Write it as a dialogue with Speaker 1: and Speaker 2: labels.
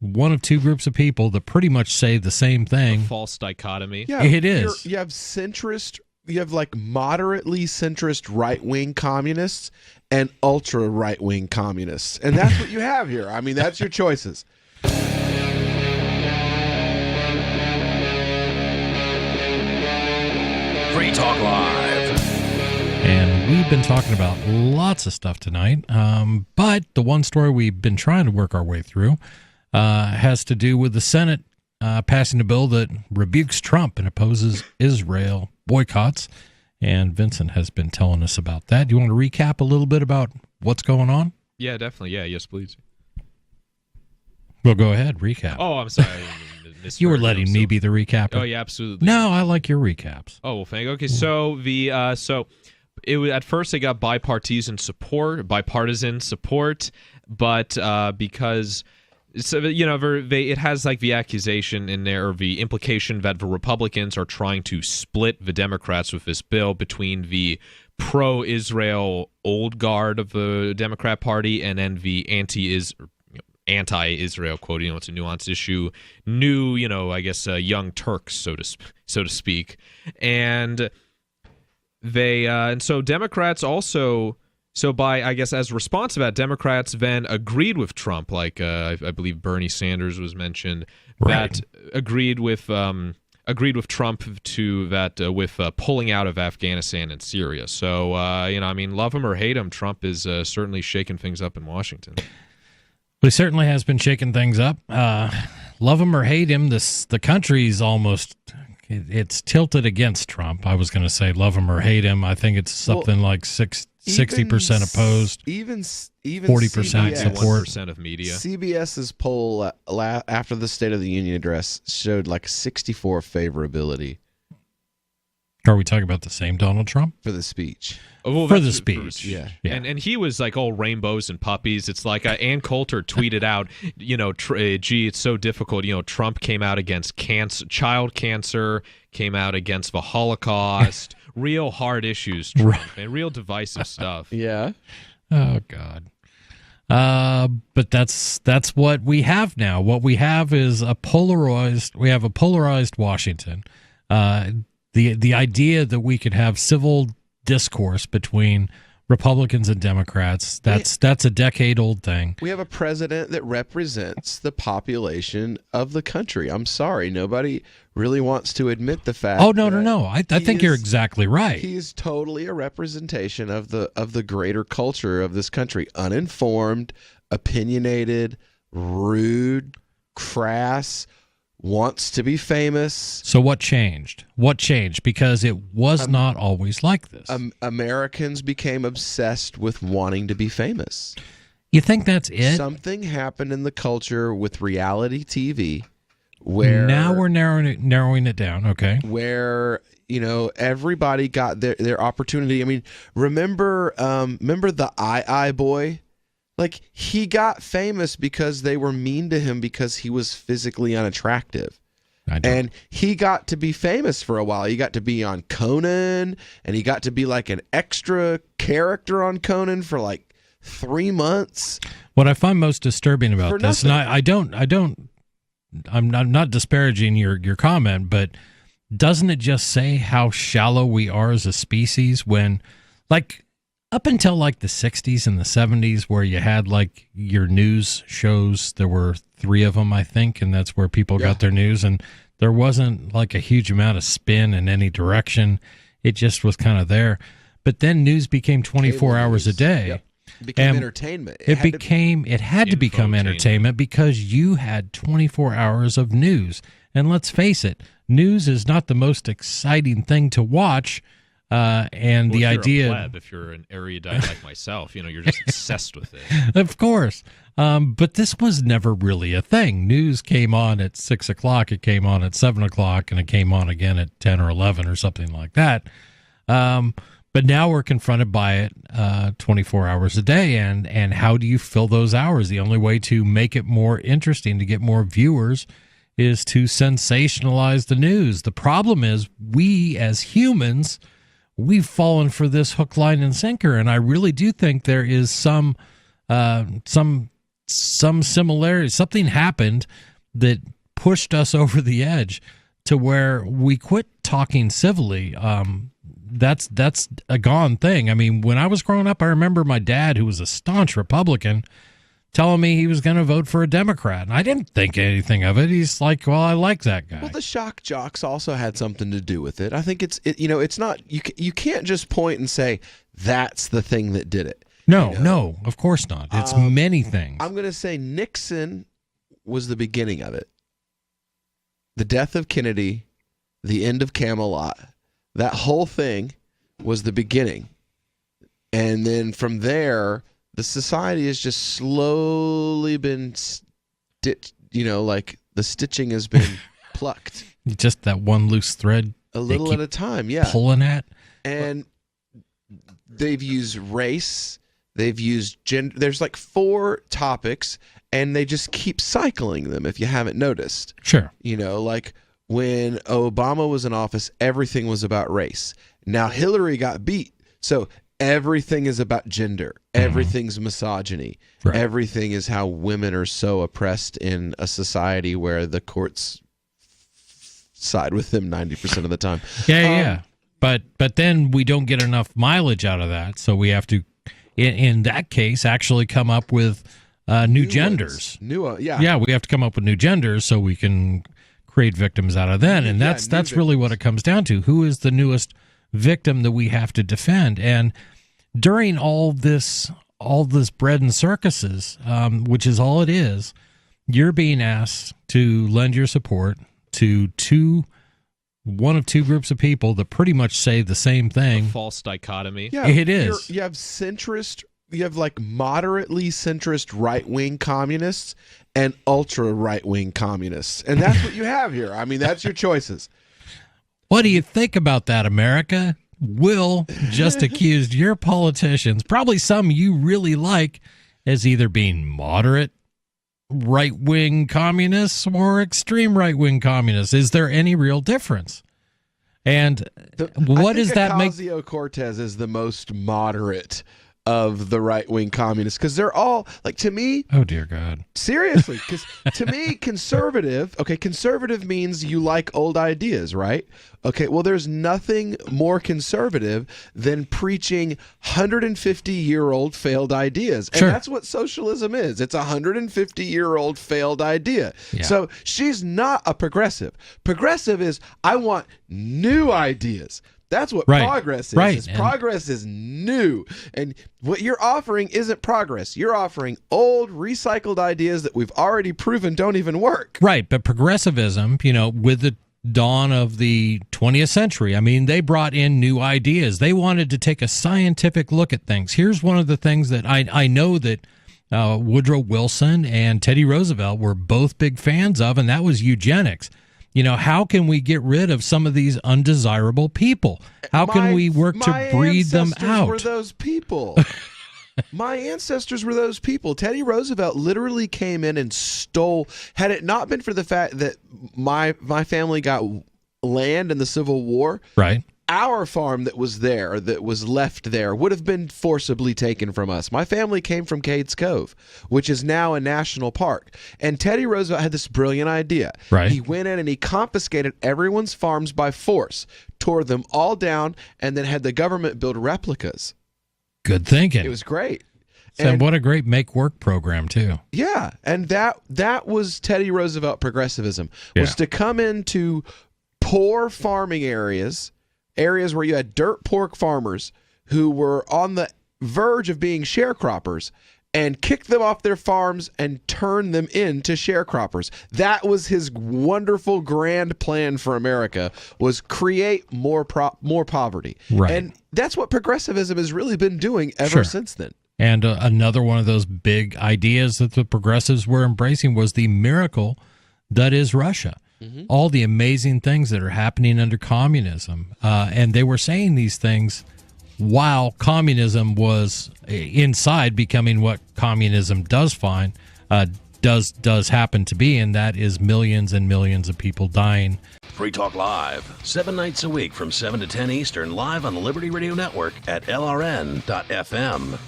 Speaker 1: one of two groups of people that pretty much say the same thing.
Speaker 2: A false dichotomy.
Speaker 3: Yeah,
Speaker 1: It is.
Speaker 3: You have centrist, you have like moderately centrist right-wing communists and ultra right-wing communists. And that's what you have here. I mean, that's your choices.
Speaker 4: Free Talk Live.
Speaker 1: And we've been talking about lots of stuff tonight, but the one story we've been trying to work our way through has to do with the Senate passing a bill that rebukes Trump and opposes Israel boycotts. And Vincent has been telling us about that. Do you want to recap a little bit about what's going on?
Speaker 2: Yeah, definitely. Yeah, yes, please.
Speaker 1: Well, go ahead, recap.
Speaker 2: Oh, I'm sorry.
Speaker 1: You were letting me be the recapper.
Speaker 2: Oh, yeah, absolutely.
Speaker 1: No, I like your recaps.
Speaker 2: Oh, well, thank you. Okay, so it was at first they got bipartisan support, but because it has like the accusation in there, or the implication that the Republicans are trying to split the Democrats with this bill between the pro-Israel old guard of the Democrat Party and then the anti-Israel, quote, it's a nuanced issue, new, I guess, young Turks, so to speak. And so Democrats also, as a response to that, Democrats then agreed with Trump, like I believe Bernie Sanders was mentioned,
Speaker 1: right,
Speaker 2: that agreed with Trump with pulling out of Afghanistan and Syria. So, love him or hate him, Trump is certainly shaking things up in Washington.
Speaker 1: Well, he certainly has been shaking things up. Love him or hate him, the country's almost, it's tilted against Trump. I was going to say love him or hate him. I think it's something like 60% opposed,
Speaker 3: even
Speaker 1: 40% support.
Speaker 2: 1% of media.
Speaker 3: CBS's poll after the State of the Union address showed like 64 favorability.
Speaker 1: Are we talking about the same Donald Trump?
Speaker 3: For the speech.
Speaker 2: Well,
Speaker 1: for the speech.
Speaker 3: Yeah.
Speaker 2: And he was like all rainbows and puppies. It's like Ann Coulter tweeted out, gee, it's so difficult. Trump came out against child cancer, came out against the Holocaust, real hard issues, Trump, and real divisive stuff.
Speaker 3: Yeah.
Speaker 1: Oh, God. But that's what we have now. What we have is a polarized Washington. The idea that we could have civil discourse between Republicans and Democrats, that's a decade-old thing.
Speaker 3: We have a president that represents the population of the country. I'm sorry, nobody really wants to admit the fact.
Speaker 1: Oh, no. I think you're exactly right.
Speaker 3: He's totally a representation of the greater culture of this country. Uninformed, opinionated, rude, crass, wants to be famous.
Speaker 1: So what changed? Because it was not always like this.
Speaker 3: Americans became obsessed with wanting to be famous.
Speaker 1: You think that's it?
Speaker 3: Something happened in the culture with reality TV where
Speaker 1: now we're narrowing it down, okay?
Speaker 3: Where everybody got their opportunity. I mean, remember the I boy? Like, he got famous because they were mean to him because he was physically unattractive. And he got to be famous for a while. He got to be on Conan, and he got to be like an extra character on Conan for like 3 months.
Speaker 1: What I find most disturbing about this, and I'm not disparaging your comment, but doesn't it just say how shallow we are as a species when, like, up until like the 60s and the 70s, where you had like your news shows, there were 3 of them, I think, and that's where people got their news, and there wasn't like a huge amount of spin in any direction. It just was kind of there. But then news became 24 hours a day.
Speaker 3: Yep. It became entertainment.
Speaker 1: It had to become entertainment because you had 24 hours of news. And let's face it, news is not the most exciting thing to watch. And the idea,
Speaker 2: if you're an erudite like myself, you're just obsessed with it.
Speaker 1: Of course. But this was never really a thing. News came on at 6 o'clock. It came on at 7 o'clock, and it came on again at 10 or 11 or something like that. But now we're confronted by it 24 hours a day. And how do you fill those hours? The only way to make it more interesting, to get more viewers, is to sensationalize the news. The problem is we as humans, we've fallen for this hook, line, and sinker, and I really do think there is some some similarities. Something happened that pushed us over the edge to where we quit talking civilly. That's a gone thing. I mean, when I was growing up, I remember my dad, who was a staunch Republican, telling me he was going to vote for a Democrat. And I didn't think anything of it. He's like, well, I like that guy.
Speaker 3: Well, the shock jocks also had something to do with it. I think it's not, you can't just point and say that's the thing that did it.
Speaker 1: No, of course not. It's many things.
Speaker 3: I'm going to say Nixon was the beginning of it. The death of Kennedy, the end of Camelot, that whole thing was the beginning. And then from there, the society has just slowly been like the stitching has been plucked.
Speaker 1: Just that one loose thread.
Speaker 3: A little at a time, yeah.
Speaker 1: Pulling at.
Speaker 3: And they've used race, they've used gender. There's like 4 topics, and they just keep cycling them if you haven't noticed.
Speaker 1: Sure.
Speaker 3: Like when Obama was in office, everything was about race. Now Hillary got beat, so everything is about gender. Everything's misogyny.
Speaker 1: Right.
Speaker 3: Everything is how women are so oppressed in a society where the courts side with them 90% of the time.
Speaker 1: Yeah. But then we don't get enough mileage out of that, so we have to, in that case, actually come up with new genders.
Speaker 3: Yeah,
Speaker 1: we have to come up with new genders so we can create victims out of them, and that's really what it comes down to. Who is the newest victim that we have to defend? And during all this bread and circuses, which is all it is, you're being asked to lend your support to one of 2 groups of people that pretty much say the same thing.
Speaker 2: A false dichotomy.
Speaker 3: Yeah,
Speaker 1: it is.
Speaker 3: You have centrist, you have like moderately centrist right-wing communists and ultra right-wing communists. And that's what you have here. I mean, that's your choices.
Speaker 1: What do you think about that, America? Will just accused your politicians, probably some you really like, as either being moderate right-wing communists or extreme right-wing communists. Is there any real difference? And what does that make?
Speaker 3: Ocasio-Cortez is the most moderate of the right-wing communists, because they're all, like, to me...
Speaker 1: Oh, dear God.
Speaker 3: Seriously, because to me, conservative means you like old ideas, right? Okay, well, there's nothing more conservative than preaching 150-year-old failed ideas. And
Speaker 1: Sure.
Speaker 3: that's what socialism is. It's a 150-year-old failed idea.
Speaker 1: Yeah.
Speaker 3: So she's not a progressive. Progressive is, I want new ideas. That's what progress is.
Speaker 1: Right.
Speaker 3: Progress is new. And what you're offering isn't progress. You're offering old, recycled ideas that we've already proven don't even work.
Speaker 1: Right, but progressivism, with the dawn of the 20th century, I mean, they brought in new ideas. They wanted to take a scientific look at things. Here's one of the things that I know that Woodrow Wilson and Teddy Roosevelt were both big fans of, and that was eugenics. How can we get rid of some of these undesirable people? How can we work to breed them out?
Speaker 3: My ancestors were those people. My ancestors were those people. Teddy Roosevelt literally came in and stole. Had it not been for the fact that my family got land in the Civil War,
Speaker 1: right?
Speaker 3: Our farm that was left there, would have been forcibly taken from us. My family came from Cades Cove, which is now a national park. And Teddy Roosevelt had this brilliant idea.
Speaker 1: Right.
Speaker 3: He went in and he confiscated everyone's farms by force, tore them all down, and then had the government build replicas.
Speaker 1: Good thinking.
Speaker 3: It was great.
Speaker 1: And what a great make-work program, too.
Speaker 3: Yeah, and that was Teddy Roosevelt progressivism, was to come into poor farming areas where you had dirt poor farmers who were on the verge of being sharecroppers, and kick them off their farms and turn them into sharecroppers. That was his wonderful grand plan for America, was create more poverty.
Speaker 1: Right.
Speaker 3: And that's what progressivism has really been doing ever since then.
Speaker 1: And another one of those big ideas that the progressives were embracing was the miracle that is Russia. Mm-hmm. All the amazing things that are happening under communism. And they were saying these things while communism was inside becoming what communism does happen to be, and that is millions and millions of people dying.
Speaker 4: Free Talk Live, 7 nights a week from 7 to 10 Eastern, live on the Liberty Radio Network at LRN.FM.